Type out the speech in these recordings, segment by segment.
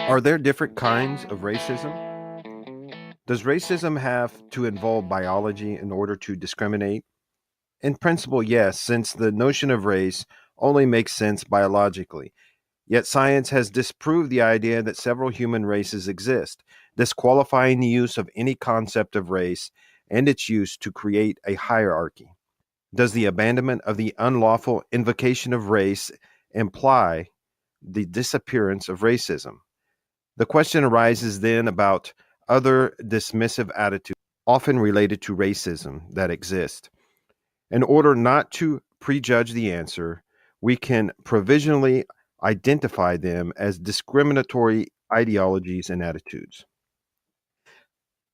Are there different kinds of racism? Does racism have to involve biology in order to discriminate? In principle, yes, since the notion of race only makes sense biologically. Yet science has disproved the idea that several human races exist, disqualifying the use of any concept of race and its use to create a hierarchy. Does the abandonment of the unlawful invocation of race imply the disappearance of racism? The question arises then about other dismissive attitudes, often related to racism, that exist. In order not to prejudge the answer, we can provisionally identify them as discriminatory ideologies and attitudes.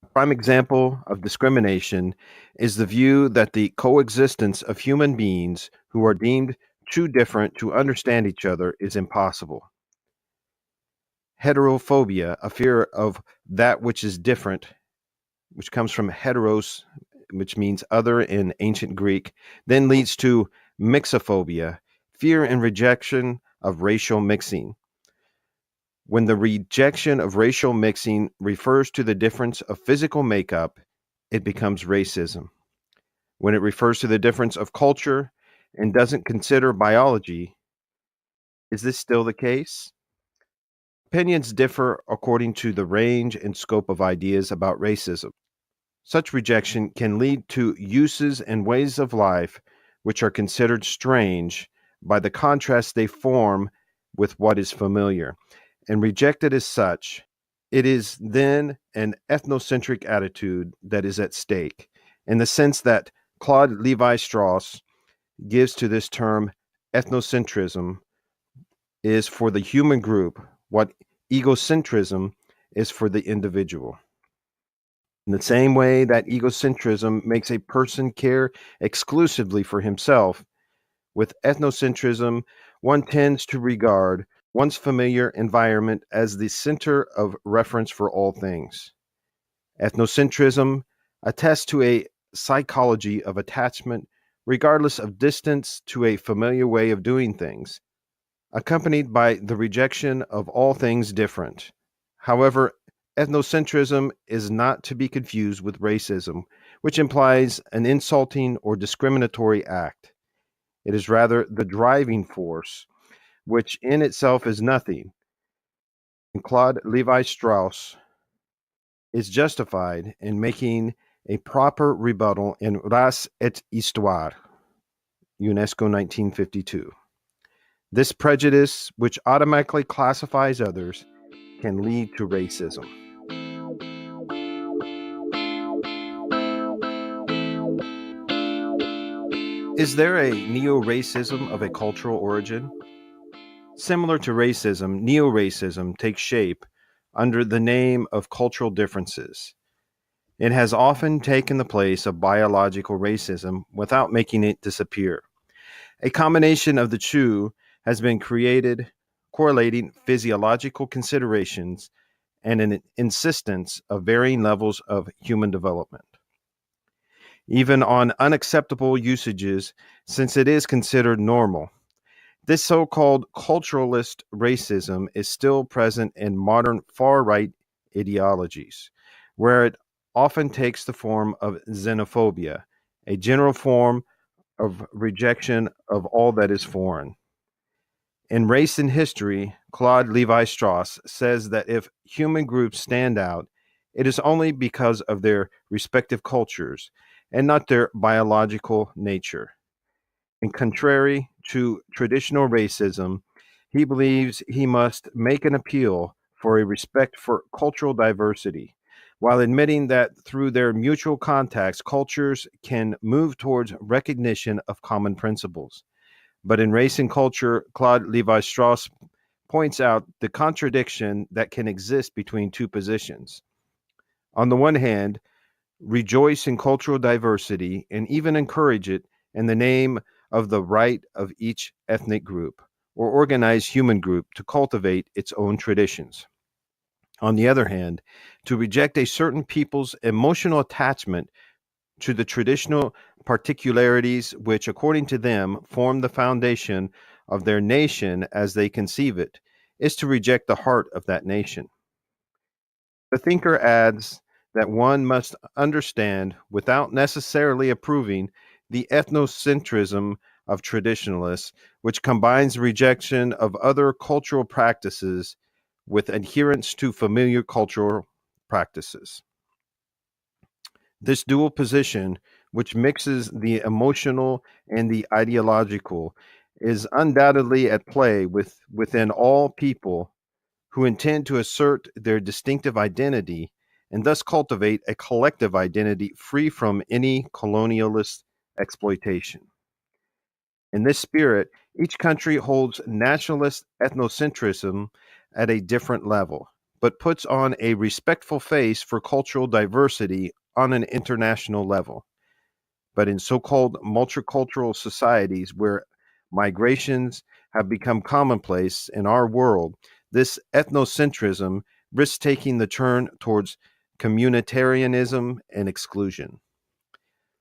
A prime example of discrimination is the view that the coexistence of human beings who are deemed too different to understand each other is impossible. Heterophobia, a fear of that which is different, which comes from heteros, which means other in ancient Greek, then leads to mixophobia, fear and rejection of racial mixing. When the rejection of racial mixing refers to the difference of physical makeup, it becomes racism. When it refers to the difference of culture and doesn't consider biology, is this still the case? Opinions differ according to the range and scope of ideas about racism. Such rejection can lead to uses and ways of life which are considered strange by the contrast they form with what is familiar. And rejected as such, it is then an ethnocentric attitude that is at stake, in the sense that Claude Levi Strauss gives to this term ethnocentrism is for the human group what egocentrism is for the individual. In the same way that egocentrism makes a person care exclusively for himself, with ethnocentrism, one tends to regard one's familiar environment as the center of reference for all things. Ethnocentrism attests to a psychology of attachment, regardless of distance, to a familiar way of doing things, accompanied by the rejection of all things different. However, ethnocentrism is not to be confused with racism, which implies an insulting or discriminatory act. It is rather the driving force, which in itself is nothing. And Claude Levi Strauss is justified in making a proper rebuttal in Race et Histoire, UNESCO 1952. This prejudice, which automatically classifies others, can lead to racism. Is there a neo-racism of a cultural origin? Similar to racism, neo-racism takes shape under the name of cultural differences. It has often taken the place of biological racism without making it disappear. A combination of the two has been created, correlating physiological considerations and an insistence of varying levels of human development, even on unacceptable usages, since it is considered normal. This so called culturalist racism is still present in modern far right ideologies, where it often takes the form of xenophobia, a general form of rejection of all that is foreign. In Race and History, Claude Levi Strauss says that if human groups stand out, it is only because of their respective cultures and not their biological nature. And contrary to traditional racism, he believes he must make an appeal for a respect for cultural diversity, while admitting that through their mutual contacts, cultures can move towards recognition of common principles. But in Race and Culture, Claude Levi Strauss points out the contradiction that can exist between two positions. On the one hand, rejoice in cultural diversity and even encourage it in the name of the right of each ethnic group or organized human group to cultivate its own traditions. On the other hand, to reject a certain people's emotional attachment to the traditional particularities which, according to them, form the foundation of their nation as they conceive it, is to reject the heart of that nation. The thinker adds that one must understand, without necessarily approving, the ethnocentrism of traditionalists, which combines rejection of other cultural practices with adherence to familiar cultural practices. This dual position, which mixes the emotional and the ideological, is undoubtedly at play within all people who intend to assert their distinctive identity and thus cultivate a collective identity free from any colonialist exploitation. In this spirit, each country holds nationalist ethnocentrism at a different level, but puts on a respectful face for cultural diversity on an international level. But in so called multicultural societies where migrations have become commonplace in our world, this ethnocentrism risks taking the turn towards communitarianism and exclusion.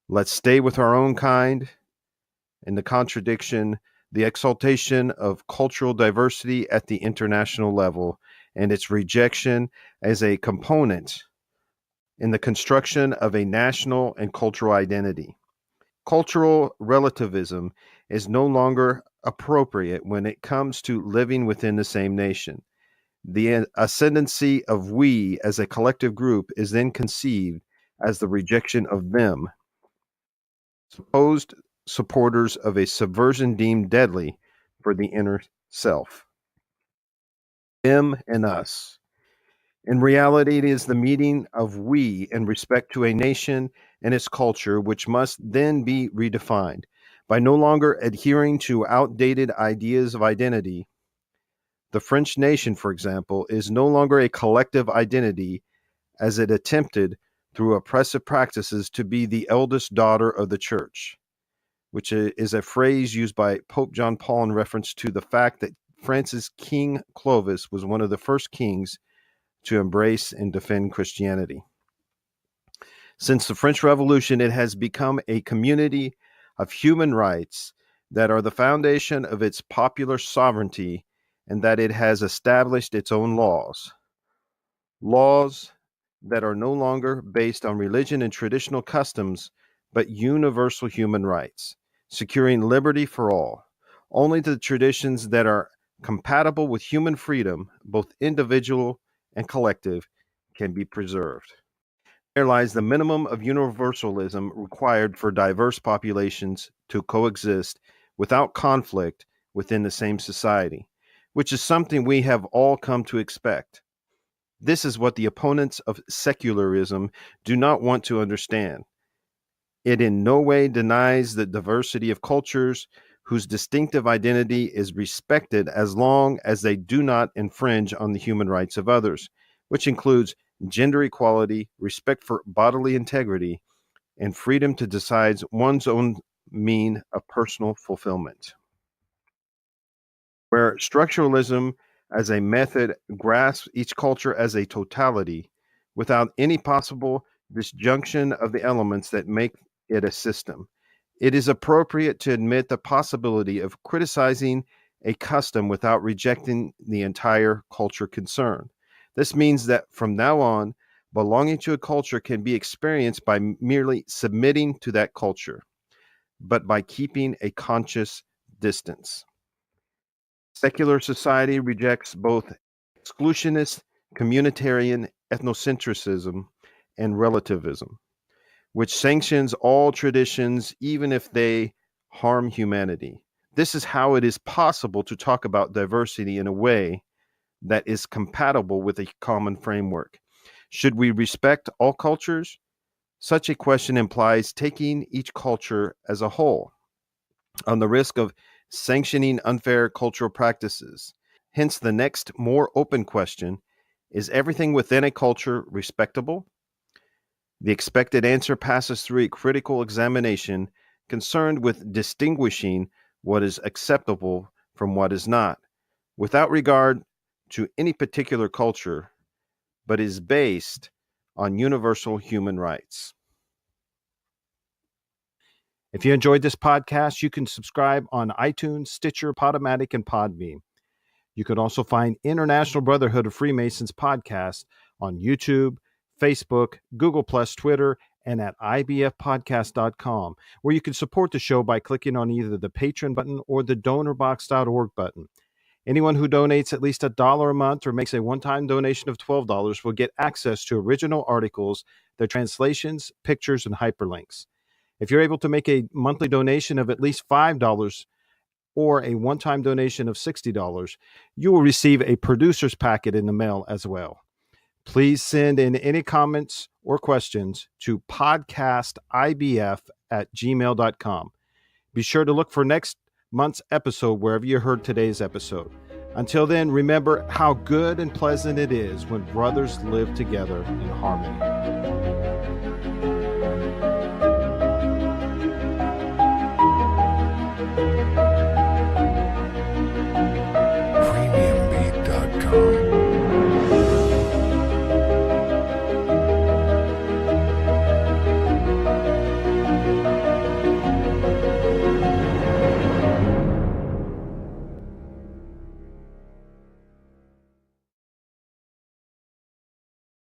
Let's stay with our own kind in the contradiction, the exaltation of cultural diversity at the international level, and its rejection as a component in the construction of a national and cultural identity. Cultural relativism is no longer appropriate when it comes to living within the same nation. The ascendancy of we as a collective group is then conceived as the rejection of them, supposed supporters of a subversion deemed deadly for the inner self. Them and us. In reality, it is the meeting of we in respect to a nation and its culture, which must then be redefined. By no longer adhering to outdated ideas of identity, the French nation, for example, is no longer a collective identity as it attempted through oppressive practices to be the eldest daughter of the church, which is a phrase used by Pope John Paul in reference to the fact that France's King Clovis was one of the first kings to embrace and defend Christianity. Since the French Revolution, it has become a community of human rights that are the foundation of its popular sovereignty, and that it has established its own laws. Laws that are no longer based on religion and traditional customs, but universal human rights, securing liberty for all. Only the traditions that are compatible with human freedom, both individual and collective, can be preserved. There lies the minimum of universalism required for diverse populations to coexist without conflict within the same society, which is something we have all come to expect. This is what the opponents of secularism do not want to understand. It in no way denies the diversity of cultures whose distinctive identity is respected as long as they do not infringe on the human rights of others, which includes gender equality, respect for bodily integrity, and freedom to decide one's own mean of personal fulfillment. Where structuralism as a method grasps each culture as a totality without any possible disjunction of the elements that make it a system, it is appropriate to admit the possibility of criticizing a custom without rejecting the entire culture concerned. This means that from now on, belonging to a culture can be experienced by merely submitting to that culture, but by keeping a conscious distance. Secular society rejects both exclusionist, communitarian ethnocentrism and relativism, which sanctions all traditions even if they harm humanity. This is how it is possible to talk about diversity in a way that is compatible with a common framework. Should we respect all cultures? Such a question implies taking each culture as a whole, on the risk of sanctioning unfair cultural practices. Hence, the next more open question: is everything within a culture respectable? The expected answer passes through a critical examination concerned with distinguishing what is acceptable from what is not, without regard to any particular culture, but is based on universal human rights. If you enjoyed this podcast, you can subscribe on iTunes, Stitcher, Podomatic, and Podbean. You can also find International Brotherhood of Freemasons podcast on YouTube, Facebook, Google+, Twitter, and at ibfpodcast.com, where you can support the show by clicking on either the Patreon button or the donorbox.org button. Anyone who donates at least $1 a month or makes a one-time donation of $12 will get access to original articles, their translations, pictures, and hyperlinks. If you're able to make a monthly donation of at least $5 or a one-time donation of $60, you will receive a producer's packet in the mail as well. Please send in any comments or questions to podcastibf@gmail.com. Be sure to look for next month's episode wherever you heard today's episode. Until then, remember how good and pleasant it is when brothers live together in harmony.